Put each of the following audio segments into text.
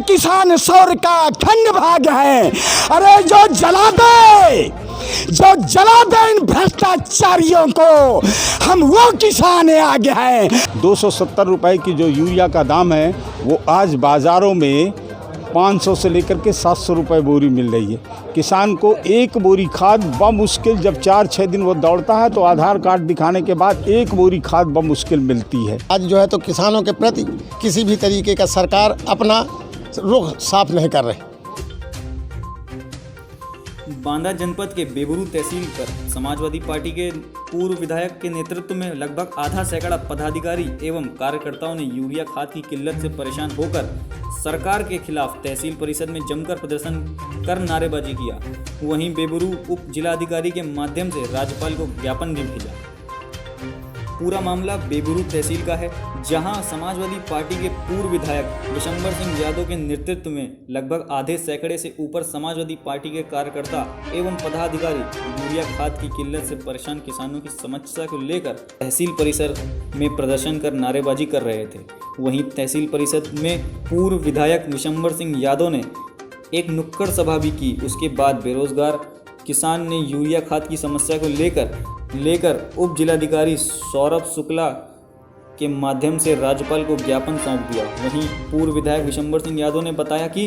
किसान सौर का अखंड भाग है। अरे जो जला दे इन भ्रष्टाचारियों को, हम वो किसान आगे हैं। 270 रुपए की जो यूरिया का दाम है वो आज बाज़ारों में 500 से लेकर के 700 रुपए बोरी मिल रही है। किसान को एक बोरी खाद बमुश्किल जब 4-6 दिन वो दौड़ता है तो आधार कार्ड दिखाने के बाद एक बोरी खाद बमुश्किल मिलती है। आज जो है तो किसानों के प्रति किसी भी तरीके का सरकार अपना रुख साफ नहीं कर रही। बांदा जनपद के बेबुरू तहसील पर समाजवादी पार्टी के पूर्व विधायक के नेतृत्व में लगभग आधा सैकड़ा पदाधिकारी एवं कार्यकर्ताओं ने यूरिया खाद की किल्लत से परेशान होकर सरकार के खिलाफ तहसील परिषद में जमकर प्रदर्शन कर नारेबाजी किया। वहीं बेबुरू उप जिलाधिकारी के माध्यम से राज्यपाल को ज्ञापन भी भेजा। पूरा मामला बेबुरू तहसील का है, जहां समाजवादी पार्टी के पूर्व विधायक विशंबर सिंह यादव के नेतृत्व में लगभग आधे सैकड़े से ऊपर समाजवादी पार्टी के कार्यकर्ता एवं पदाधिकारी यूरिया खाद की किल्लत से परेशान किसानों की समस्या को लेकर तहसील परिसर में प्रदर्शन कर नारेबाजी कर रहे थे। वहीं तहसील परिषद में पूर्व विधायक विशंबर सिंह यादव ने एक नुक्कड़ सभा भी की। उसके बाद बेरोजगार किसान ने यूरिया खाद की समस्या को लेकर उप जिलाधिकारी सौरभ शुक्ला के माध्यम से राज्यपाल को ज्ञापन सौंप दिया। वहीं पूर्व विधायक विशंबर सिंह यादव ने बताया कि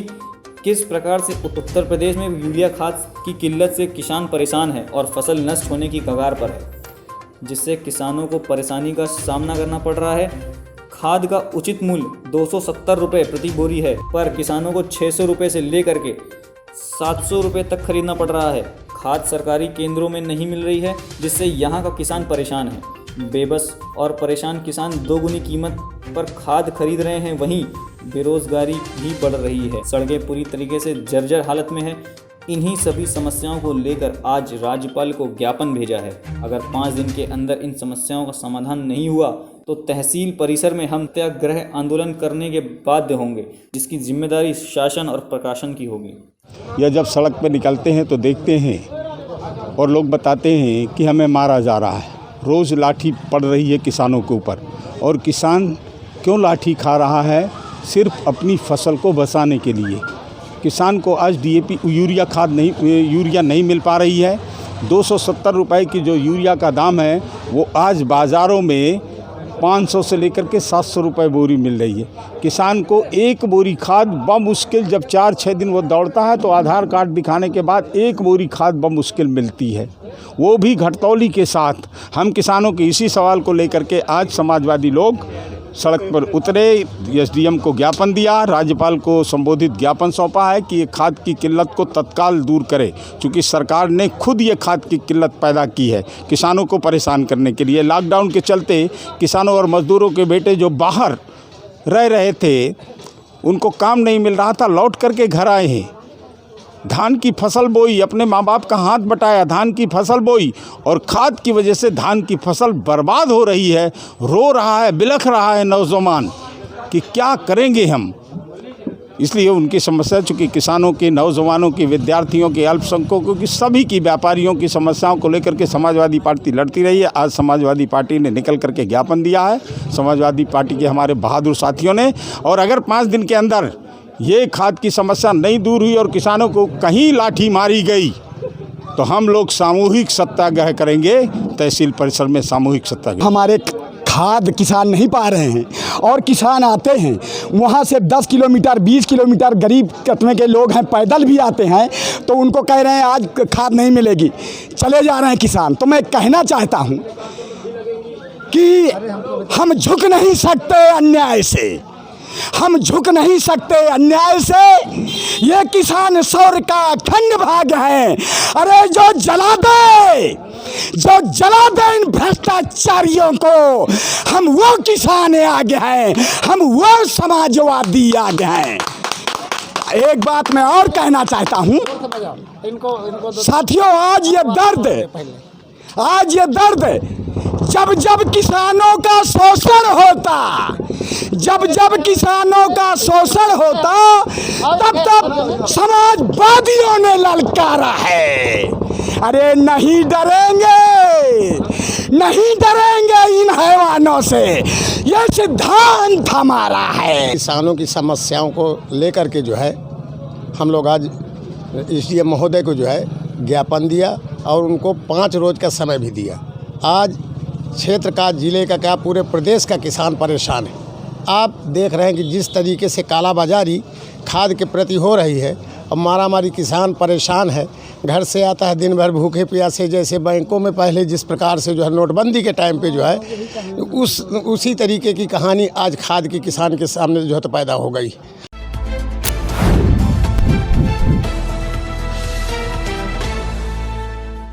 किस प्रकार से उत्तर प्रदेश में यूरिया खाद की किल्लत से किसान परेशान है और फसल नष्ट होने की कगार पर है, जिससे किसानों को परेशानी का सामना करना पड़ रहा है। खाद का उचित मूल्य 270 रुपये प्रति बोरी है, पर किसानों को 600 रुपये से लेकर के 700 रुपये तक खरीदना पड़ रहा है। खाद सरकारी केंद्रों में नहीं मिल रही है, जिससे यहाँ का किसान परेशान है। बेबस और परेशान किसान दोगुनी कीमत पर खाद खरीद रहे हैं। वहीं बेरोजगारी भी बढ़ रही है, सड़कें पूरी तरीके से जर्जर हालत में है। इन्हीं सभी समस्याओं को लेकर आज राज्यपाल को ज्ञापन भेजा है। अगर 5 दिन के अंदर इन समस्याओं का समाधान नहीं हुआ तो तहसील परिसर में हम सत्याग्रह आंदोलन करने के बाध्य होंगे, जिसकी जिम्मेदारी शासन और प्रशासन की होगी। या जब सड़क पर निकलते हैं तो देखते हैं और लोग बताते हैं कि हमें मारा जा रहा है। रोज़ लाठी पड़ रही है किसानों के ऊपर, और किसान क्यों लाठी खा रहा है? सिर्फ अपनी फसल को बचाने के लिए। किसान को आज डीएपी यूरिया नहीं मिल पा रही है। 270 रुपए की जो यूरिया का दाम है वो आज बाज़ारों में 500 से लेकर के 700 रुपए बोरी मिल रही है। किसान को एक बोरी खाद बमुश्किल जब 4-6 दिन वो दौड़ता है तो आधार कार्ड दिखाने के बाद एक बोरी खाद बमुश्किल मिलती है, वो भी घटतौली के साथ। हम किसानों के इसी सवाल को लेकर के आज समाजवादी लोग सड़क पर उतरे, एसडीएम को ज्ञापन दिया, राज्यपाल को संबोधित ज्ञापन सौंपा है कि ये खाद की किल्लत को तत्काल दूर करे, क्योंकि सरकार ने खुद ये खाद की किल्लत पैदा की है किसानों को परेशान करने के लिए। लॉकडाउन के चलते किसानों और मजदूरों के बेटे जो बाहर रह रहे थे, उनको काम नहीं मिल रहा था, लौट करके घर आए हैं। धान की फसल बोई, अपने माँ बाप का हाथ बटाया, धान की फसल बोई, और खाद की वजह से धान की फसल बर्बाद हो रही है। रो रहा है, बिलख रहा है नौजवान कि क्या करेंगे हम। इसलिए उनकी समस्या, चूँकि किसानों की, नौजवानों की, विद्यार्थियों की, अल्पसंख्यकों की, सभी की, व्यापारियों की समस्याओं को लेकर के समाजवादी पार्टी लड़ती रही है। आज समाजवादी पार्टी ने निकल करके ज्ञापन दिया है, समाजवादी पार्टी के हमारे बहादुर साथियों ने। और अगर 5 दिन के अंदर ये खाद की समस्या नहीं दूर हुई और किसानों को कहीं लाठी मारी गई तो हम लोग सामूहिक सत्याग्रह करेंगे। तहसील परिसर में सामूहिक सत्याग्रह। हमारे खाद किसान नहीं पा रहे हैं, और किसान आते हैं वहाँ से 10 किलोमीटर 20 किलोमीटर, गरीब तबके के लोग हैं, पैदल भी आते हैं, तो उनको कह रहे हैं आज खाद नहीं मिलेगी, चले जा रहे हैं किसान। तो मैं कहना चाहता हूँ कि हम झुक नहीं सकते अन्याय से, हम झुक नहीं सकते अन्याय से। ये किसान सौर का अखंड भाग है। अरे जो जला दे इन भ्रष्टाचारियों को, हम वो किसान आगे हैं, हम वो समाजवादी आगे हैं। एक बात मैं और कहना चाहता हूँ साथियों, आज ये दर्द जब किसानों का शोषण होता, जब किसानों का शोषण होता, तब समाजवादियों ने ललकारा है। अरे नहीं डरेंगे इन हैवानों किसानों से, ये सिद्धांत हमारा है। किसानों की समस्याओं को लेकर के जो है हम लोग आज एसडीएम महोदय को जो है ज्ञापन दिया और उनको 5 रोज का समय भी दिया। आज क्षेत्र का, जिले का क्या पूरे प्रदेश का किसान परेशान है। आप देख रहे हैं कि जिस तरीके से कालाबाजारी खाद के प्रति हो रही है और मारामारी, किसान परेशान है। घर से आता है दिन भर भूखे प्यासे, जैसे बैंकों में पहले जिस प्रकार से जो है नोटबंदी के टाइम पे जो है उसी तरीके की कहानी आज खाद की किसान के सामने जो है तो पैदा हो गई।